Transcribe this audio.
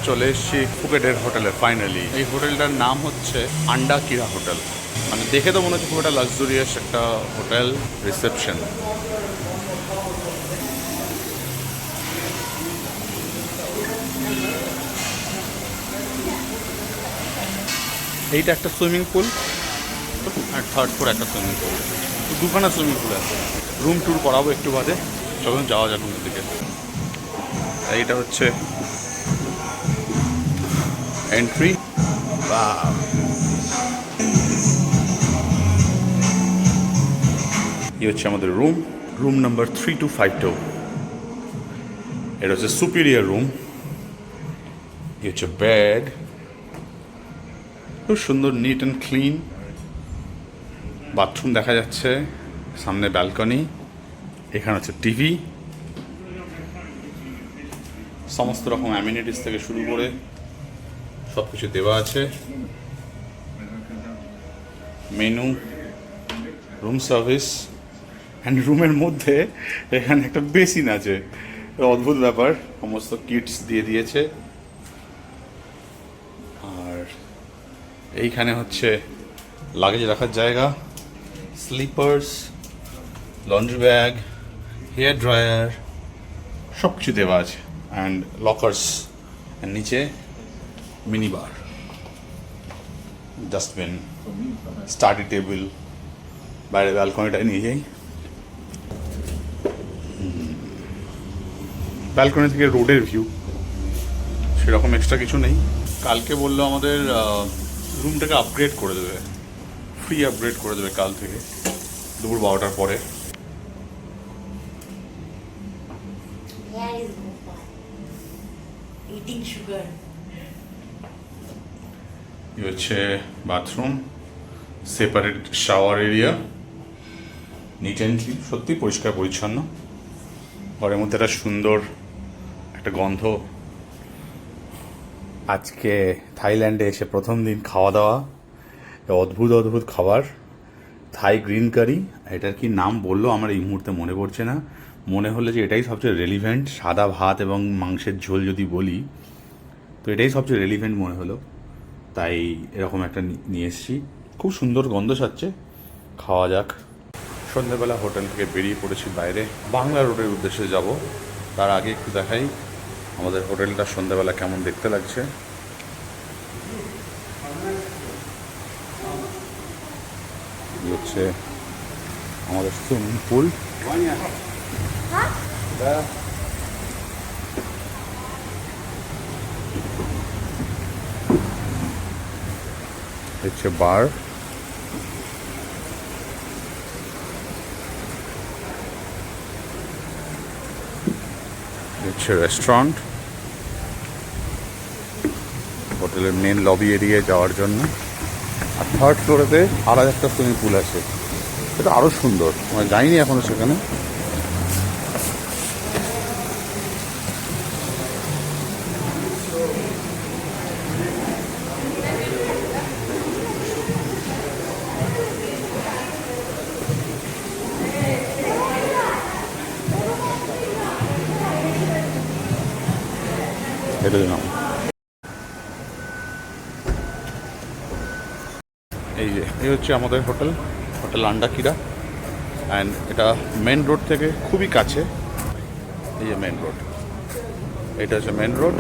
চলে এসেছি ফুকেটের হোটেলে ফাইনালি। এই হোটেলটার নাম হচ্ছে আন্ডাকিরা হোটেল। মানে দেখে তো মনে হচ্ছে খুব একটা লাক্সুরিয়াস একটা হোটেল রিসেপশন। এইটা একটা সুইমিং পুল আর থার্ড ফ্লোর একটা সুইমিং পুল, দুখানা সুইমিং পুল আছে। রুম ট্যুর করাবো একটু বাদে, চলুন যাওয়া যাক রুমের দিকে। এইটা হচ্ছে এন্ট্রি। এই হচ্ছে আমাদের রুম, রুম নাম্বার 3252। এটা হচ্ছে সুপিরিয়ার রুম। এই হচ্ছে বেড, খুব সুন্দর নিট অ্যান্ড ক্লিন। বাথরুম দেখা যাচ্ছে, সামনে ব্যালকনি, এখানে হচ্ছে টিভি, সমস্ত রকম অ্যামিনিটিস থেকে শুরু করে সব কিছু দেওয়া আছে। মেনু, রুম সার্ভিস, অ্যান্ড রুমের মধ্যে এখানে একটা বেসিন আছে। অদ্ভুত ব্যাপার, সমস্ত কিটস দিয়ে দিয়েছে। আর এইখানে হচ্ছে লাগেজ রাখার জায়গা, slippers, laundry bag, hair dryer, সব কিছু দেওয়া আছে। অ্যান্ড লকার্স, অ্যান্ড নিচে mini bar, dustbin, study table. বাইরে ব্যালকনিটায় নিয়ে যাই। ব্যালকনি থেকে রোডের ভিউ, সেরকম এক্সট্রা কিছু নেই। কালকে বললো আমাদের রুমটাকে আপগ্রেড করে দেবে, ফ্রি আপগ্রেড করে দেবে কাল থেকে দুপুর 12টার পরে। এই হচ্ছে bathroom, separate shower area, neat and clean, সত্যি পরিষ্কার পরিচ্ছন্ন। ঘরের মধ্যে একটা সুন্দর একটা গন্ধ। আজকে থাইল্যান্ডে এসে প্রথম দিন খাওয়া দাওয়া, অদ্ভুত অদ্ভুত খাবার। থাই গ্রিন কারি, এটার কি নাম বললো আমার এই মুহূর্তে মনে পড়ছে না। মনে হলো যে এটাই সবচেয়ে রেলিভেন্ট। সাদা ভাত এবং মাংসের ঝোল যদি বলি তো এটাই সবচেয়ে রেলিভেন্ট মনে হলো, তাই এরকম একটা নিয়ে এসেছি। খুব সুন্দর গন্ধ ছাড়ছে, খাওয়া যাক। সন্ধ্যেবেলা হোটেল থেকে বেরিয়ে পড়েছি বাইরে, বাংলা রোডের উদ্দেশ্যে যাব। তার আগে একটু দেখাই আমাদের হোটেলটা সন্ধ্যেবেলা কেমন দেখতে লাগছে। হচ্ছে আমাদের সুইমিং পুল, হচ্ছে বার, হচ্ছে রেস্টুরেন্ট, হোটেলের মেন লবি এরিয়ায় যাওয়ার জন্য। আর থার্ড ফ্লোরেতে আলাদা একটা সুইমিং পুল আছে, সেটা আরও সুন্দর। আমরা যাইনি এখনো সেখানে। এটা নাম এই হচ্ছে আমাদের হোটেল, হোটেল আন্ডাকিরা। অ্যান্ড এটা মেন রোড থেকে খুবই কাছে। এই যে মেন রোড, এটা হচ্ছে মেন রোড।